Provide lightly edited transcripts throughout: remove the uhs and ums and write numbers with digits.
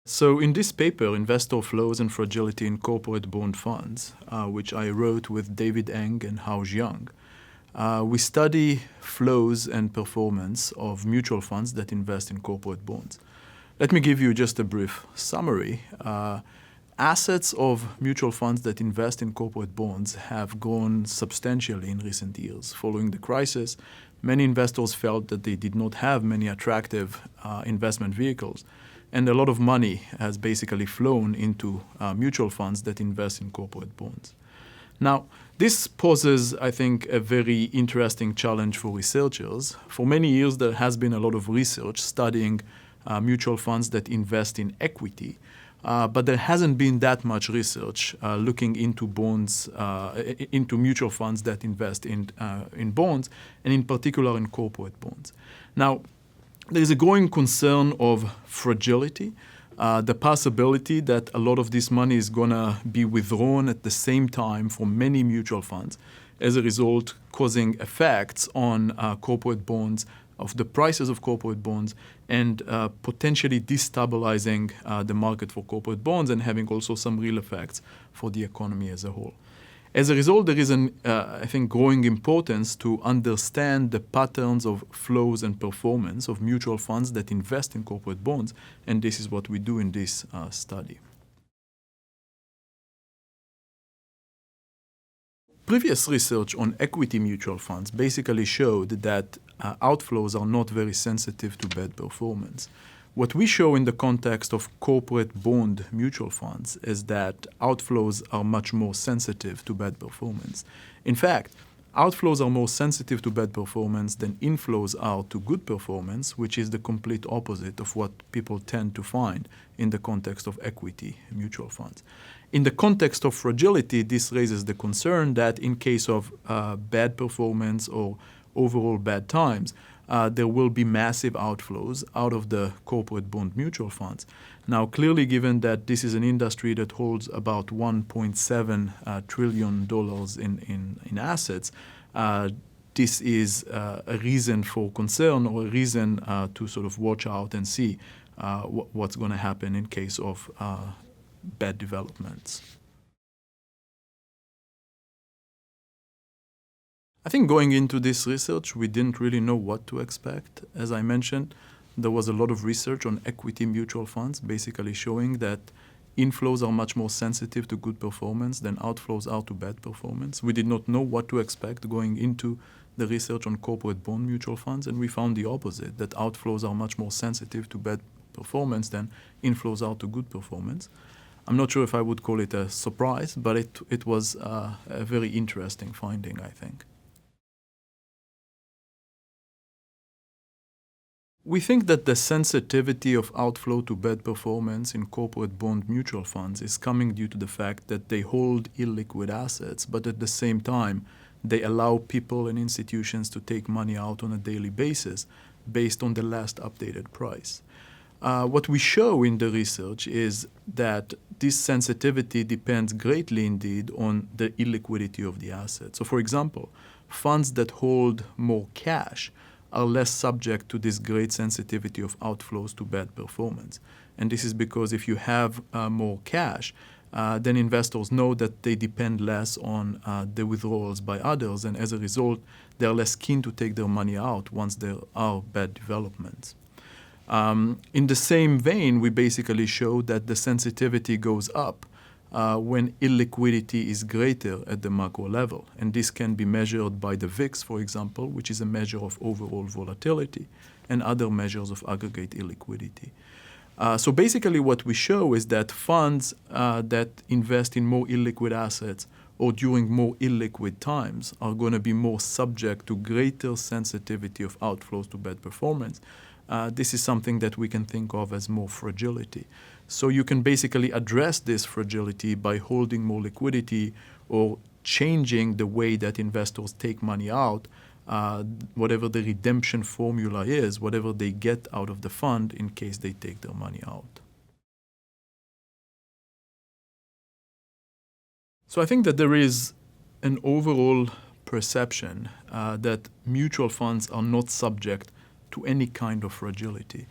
So in this paper, Investor Flows and Fragility in Corporate Bond Funds, which I wrote with David Eng and Hao Jiang, we study flows and performance of mutual funds that invest in corporate bonds. Let me give you just a brief summary. Assets of mutual funds that invest in corporate bonds have grown substantially in recent years. Following the crisis, many investors felt that they did not have many attractive investment vehicles, and a lot of money has basically flown into mutual funds that invest in corporate bonds. Now, this poses, I think, a very interesting challenge for researchers. For many years, there has been a lot of research studying mutual funds that invest in equity, but there hasn't been that much research looking into bonds, into mutual funds that invest in bonds, and in particular in corporate bonds. Now, there is a growing concern of fragility, the possibility that a lot of this money is going to be withdrawn at the same time from many mutual funds, as a result causing effects on corporate bonds, of the prices of corporate bonds, and potentially destabilizing the market for corporate bonds and having also some real effects for the economy as a whole. As a result, there is I think, growing importance to understand the patterns of flows and performance of mutual funds that invest in corporate bonds, and this is what we do in this study. Previous research on equity mutual funds basically showed that outflows are not very sensitive to bad performance. What we show in the context of corporate bond mutual funds is that outflows are much more sensitive to bad performance. In fact, outflows are more sensitive to bad performance than inflows are to good performance, which is the complete opposite of what people tend to find in the context of equity mutual funds. In the context of fragility, this raises the concern that in case of bad performance or overall bad times, there will be massive outflows out of the corporate bond mutual funds. Now, clearly, given that this is an industry that holds about $1.7 trillion in assets, this is a reason for concern or a reason to sort of watch out and see what's going to happen in case of bad developments. I think going into this research, we didn't really know what to expect. As I mentioned, there was a lot of research on equity mutual funds, basically showing that inflows are much more sensitive to good performance than outflows are to bad performance. We did not know what to expect going into the research on corporate bond mutual funds, and we found the opposite, that outflows are much more sensitive to bad performance than inflows are to good performance. I'm not sure if I would call it a surprise, but it was a very interesting finding, I think. We think that the sensitivity of outflow to bad performance in corporate bond mutual funds is coming due to the fact that they hold illiquid assets, but at the same time, they allow people and institutions to take money out on a daily basis based on the last updated price. What we show in the research is that this sensitivity depends greatly indeed on the illiquidity of the asset. So for example, funds that hold more cash are less subject to this great sensitivity of outflows to bad performance. And this is because if you have more cash, then investors know that they depend less on the withdrawals by others, and as a result, they're less keen to take their money out once there are bad developments. In the same vein, we basically show that the sensitivity goes up when illiquidity is greater at the macro level. And this can be measured by the VIX, for example, which is a measure of overall volatility, and other measures of aggregate illiquidity. So basically what we show is that funds that invest in more illiquid assets or during more illiquid times are going to be more subject to greater sensitivity of outflows to bad performance. This is something that we can think of as more fragility. So you can basically address this fragility by holding more liquidity or changing the way that investors take money out, whatever the redemption formula is, whatever they get out of the fund in case they take their money out. So I think that there is an overall perception that mutual funds are not subject to any kind of fragility.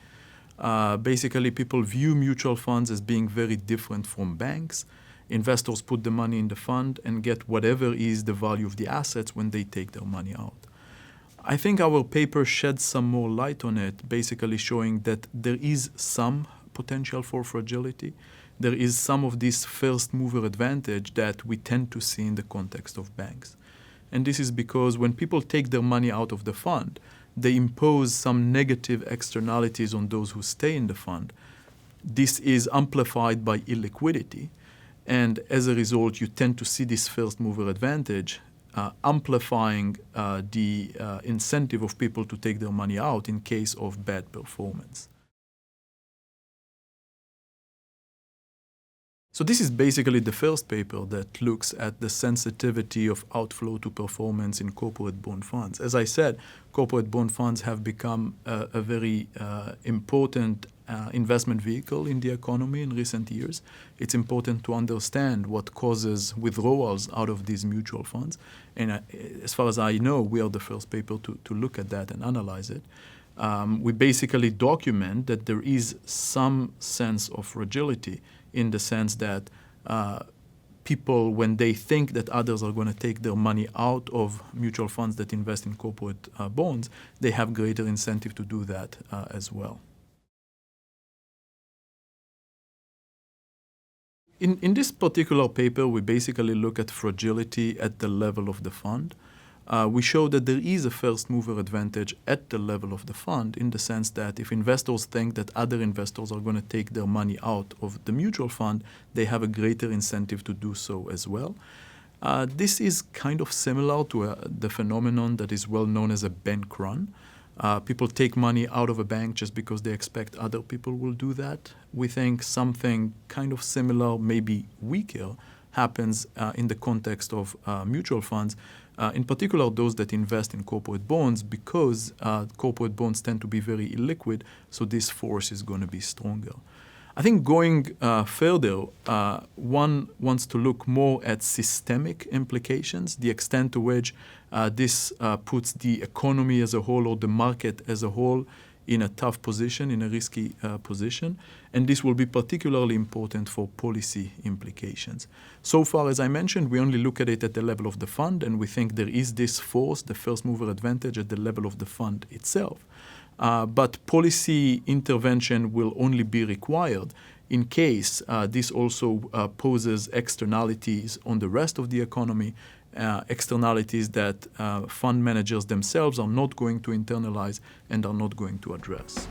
Basically, people view mutual funds as being very different from banks. Investors put the money in the fund and get whatever is the value of the assets when they take their money out. I think our paper sheds some more light on it, basically showing that there is some potential for fragility. There is some of this first mover advantage that we tend to see in the context of banks. And this is because when people take their money out of the fund, they impose some negative externalities on those who stay in the fund. This is amplified by illiquidity. And as a result, you tend to see this first mover advantage amplifying the incentive of people to take their money out in case of bad performance. So this is basically the first paper that looks at the sensitivity of outflow to performance in corporate bond funds. As I said, corporate bond funds have become a very important investment vehicle in the economy in recent years. It's important to understand what causes withdrawals out of these mutual funds. And as far as I know, we are the first paper to look at that and analyze it. We basically document that there is some sense of fragility in the sense that people, when they think that others are going to take their money out of mutual funds that invest in corporate bonds, they have greater incentive to do that as well. In this particular paper, we basically look at fragility at the level of the fund. We show that there is a first mover advantage at the level of the fund in the sense that if investors think that other investors are going to take their money out of the mutual fund, they have a greater incentive to do so as well. This is kind of similar to the phenomenon that is well known as a bank run. People take money out of a bank just because they expect other people will do that. We think something kind of similar, maybe weaker, happens in the context of mutual funds, in particular those that invest in corporate bonds, because corporate bonds tend to be very illiquid, so this force is going to be stronger. I think going further, one wants to look more at systemic implications, the extent to which this puts the economy as a whole or the market as a whole in a tough position, in a risky position. And this will be particularly important for policy implications. So far, as I mentioned, we only look at it at the level of the fund, and we think there is this force, the first mover advantage, at the level of the fund itself. But policy intervention will only be required in case this also poses externalities on the rest of the economy, externalities that fund managers themselves are not going to internalize and are not going to address.